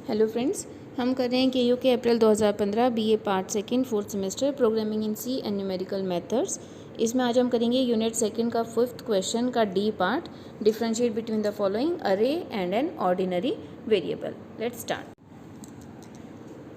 Hello friends, हम कर रहे हैं KU के April 2015 BA part second fourth semester programming in C and numerical methods. इसमें आज हम करेंगे यूनिट सेकंड का फिफ्थ क्वेश्चन का D part, differentiate between the following array and an ordinary variable. Let's start.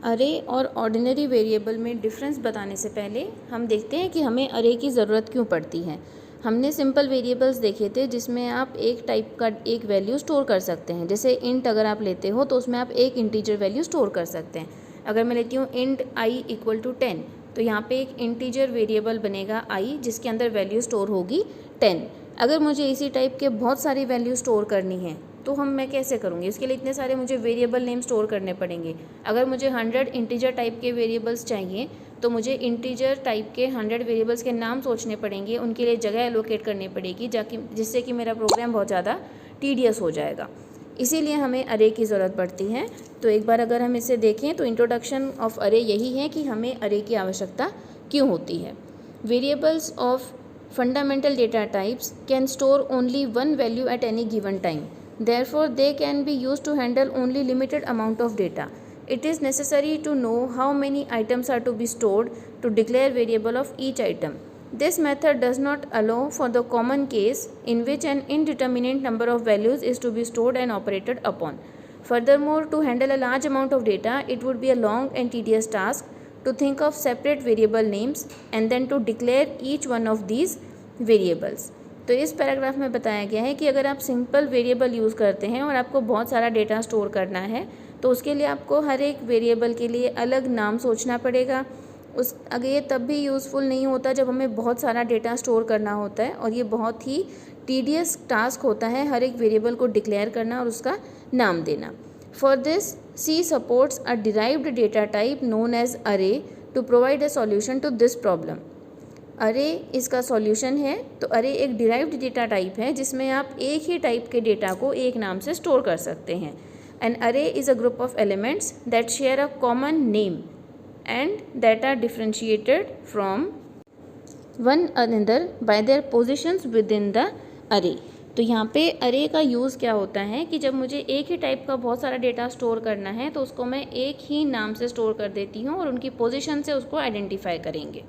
Array और ordinary variable में difference बताने से पहले हम देखते हैं कि हमें अरे की ज़रूरत क्यों पड़ती है। हमने सिंपल वेरिएबल्स देखे थे जिसमें आप एक टाइप का एक वैल्यू स्टोर कर सकते हैं। जैसे इंट अगर आप लेते हो तो उसमें आप एक इंटीजर वैल्यू स्टोर कर सकते हैं। अगर मैं लेती हूँ इंट i इक्वल टू 10, तो यहाँ पे एक इंटीजर वेरिएबल बनेगा i जिसके अंदर वैल्यू स्टोर होगी 10। अगर मुझे इसी टाइप के बहुत सारी वैल्यू स्टोर करनी है तो मैं कैसे करूँगी? इसके लिए इतने सारे मुझे वेरिएबल नेम स्टोर करने पड़ेंगे। अगर मुझे 100 इंटीजर टाइप के वेरिएबल्स चाहिए तो मुझे इंटीजर टाइप के 100 वेरिएबल्स के नाम सोचने पड़ेंगे, उनके लिए जगह एलोकेट करनी पड़ेगी जिससे कि मेरा प्रोग्राम बहुत ज़्यादा टीडियस हो जाएगा। इसीलिए हमें अरे की ज़रूरत पड़ती है। तो एक बार अगर हम इसे देखें तो इंट्रोडक्शन ऑफ अरे यही है कि हमें अरे की आवश्यकता क्यों होती है। Variables of fundamental data types can store only one value at any given time. Therefore, they can be used to handle only limited amount of data. It is necessary to know how many items are to be stored to declare variable of each item. This method does not allow for the common case in which an indeterminate number of values is to be stored and operated upon. Furthermore, to handle a large amount of data, it would be a long and tedious task to think of separate variable names and then to declare each one of these variables. तो इस paragraph में बताया गया है कि अगर आप simple variable use करते हैं और आपको बहुत सारा डेटा स्टोर करना है तो उसके लिए आपको हर एक वेरिएबल के लिए अलग नाम सोचना पड़ेगा। अगर ये तब भी यूज़फुल नहीं होता जब हमें बहुत सारा डेटा स्टोर करना होता है, और ये बहुत ही टीडियस टास्क होता है हर एक वेरिएबल को डिक्लेयर करना और उसका नाम देना। For this C supports a derived data type known as array to provide a solution to this problem. Array इसका सॉल्यूशन है। तो अरे एक डिराइव्ड डेटा टाइप है जिसमें आप एक ही टाइप के डेटा को एक नाम से स्टोर कर सकते हैं। An array is a group of elements that share a common name and that are differentiated from one another by their positions within the array. तो यहाँ पे अरे का यूज़ क्या होता है कि जब मुझे एक ही टाइप का बहुत सारा डेटा स्टोर करना है तो उसको मैं एक ही नाम से स्टोर कर देती हूँ और उनकी पोजिशन से उसको आइडेंटिफाई करेंगे।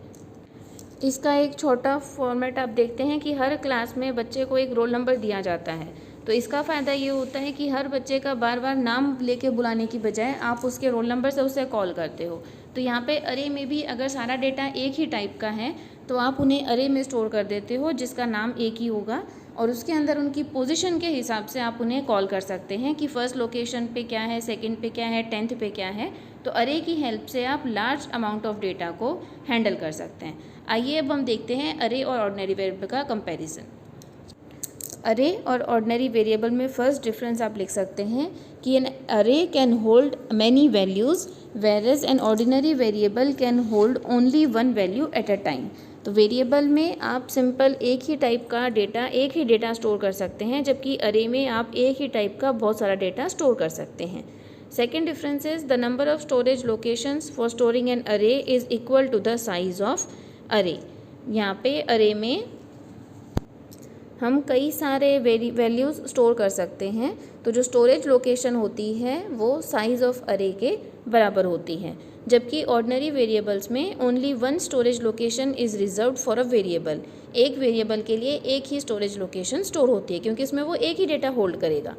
इसका एक छोटा फॉर्मेट आप देखते हैं कि हर क्लास में बच्चे को एक रोल नंबर दिया जाता है। तो इसका फ़ायदा ये होता है कि हर बच्चे का बार बार नाम लेके बुलाने की बजाय आप उसके रोल नंबर से उसे कॉल करते हो। तो यहाँ पे अरे में भी अगर सारा डेटा एक ही टाइप का है तो आप उन्हें अरे में स्टोर कर देते हो जिसका नाम एक ही होगा, और उसके अंदर उनकी पोजीशन के हिसाब से आप उन्हें कॉल कर सकते हैं कि फर्स्ट लोकेशन पे क्या है, सेकंड पे क्या है, 10th पे क्या है। तो अरे की हेल्प से आप लार्ज अमाउंट ऑफ डेटा को हैंडल कर सकते हैं। आइए अब हम देखते हैं अरे और ऑर्डिनरी वेरिएबल का कंपैरिजन। अरे और ऑर्डिनरी वेरिएबल में फर्स्ट डिफरेंस आप लिख सकते हैं कि एन अरे can hold many values whereas N ordinary variable can hold only one value at a time. तो वेरिएबल में आप सिंपल एक ही टाइप का डेटा एक ही डेटा स्टोर कर सकते हैं, जबकि अरे में आप एक ही टाइप का बहुत सारा डेटा स्टोर कर सकते हैं। Second difference is the number of storage locations for storing an array is equal to the size of array. यहाँ पे अरे में हम कई सारे वैल्यूज़ स्टोर कर सकते हैं, तो जो स्टोरेज लोकेशन होती है वो साइज़ ऑफ अरे के बराबर होती है, जबकि ऑर्डिनरी वेरिएबल्स में only one storage location is reserved for a variable. एक वेरिएबल के लिए एक ही स्टोरेज लोकेशन स्टोर होती है क्योंकि इसमें वो एक ही डेटा होल्ड करेगा।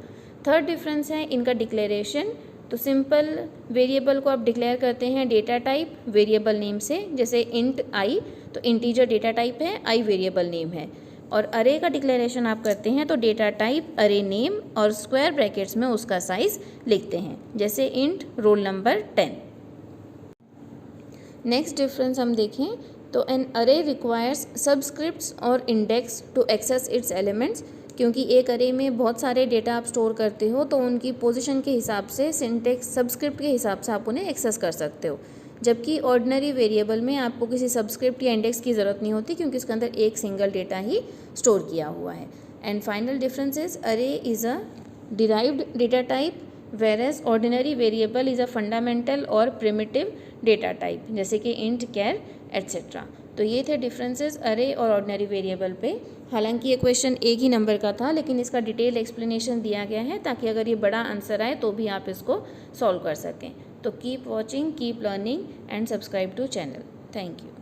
थर्ड डिफरेंस है इनका डिक्लेरेशन। तो सिंपल वेरिएबल को आप डिक्लेयर करते हैं डेटा टाइप वेरिएबल नेम से, जैसे इंट आई तो इंटीजर डेटा टाइप है, आई वेरिएबल नेम है। और अरे का डिक्लेरेशन आप करते हैं तो डेटा टाइप अरे नेम और स्क्वायर ब्रैकेट्स में उसका साइज लिखते हैं, जैसे int roll number 10। Next difference हम देखें तो एन अरे रिक्वायर्स सबस्क्रिप्ट्स और index to access its elements. क्योंकि एक अरे में बहुत सारे डेटा आप स्टोर करते हो तो उनकी पोजीशन के हिसाब से सिंटेक्स सबस्क्रिप्ट के हिसाब से आप उन्हें एक्सेस कर सकते हो, जबकि ऑर्डिनरी वेरिएबल में आपको किसी सबस्क्रिप्ट या इंडेक्स की ज़रूरत नहीं होती क्योंकि उसके अंदर एक सिंगल डेटा ही स्टोर किया हुआ है। एंड फाइनल डिफरेंस इज अरे is a derived data type whereas ordinary variable is a fundamental और प्रिमिटिव डेटा टाइप, जैसे कि इंट, कैर एट्सेट्रा। तो ये थे डिफरेंसेस अरे और ऑर्डिनरी वेरिएबल पे। हालांकि ये क्वेश्चन एक ही नंबर का था, लेकिन इसका डिटेल एक्सप्लेनेशन दिया गया है ताकि अगर ये बड़ा आंसर आए तो भी आप इसको सॉल्व कर सकें। तो keep watching, keep learning and subscribe to channel. Thank you.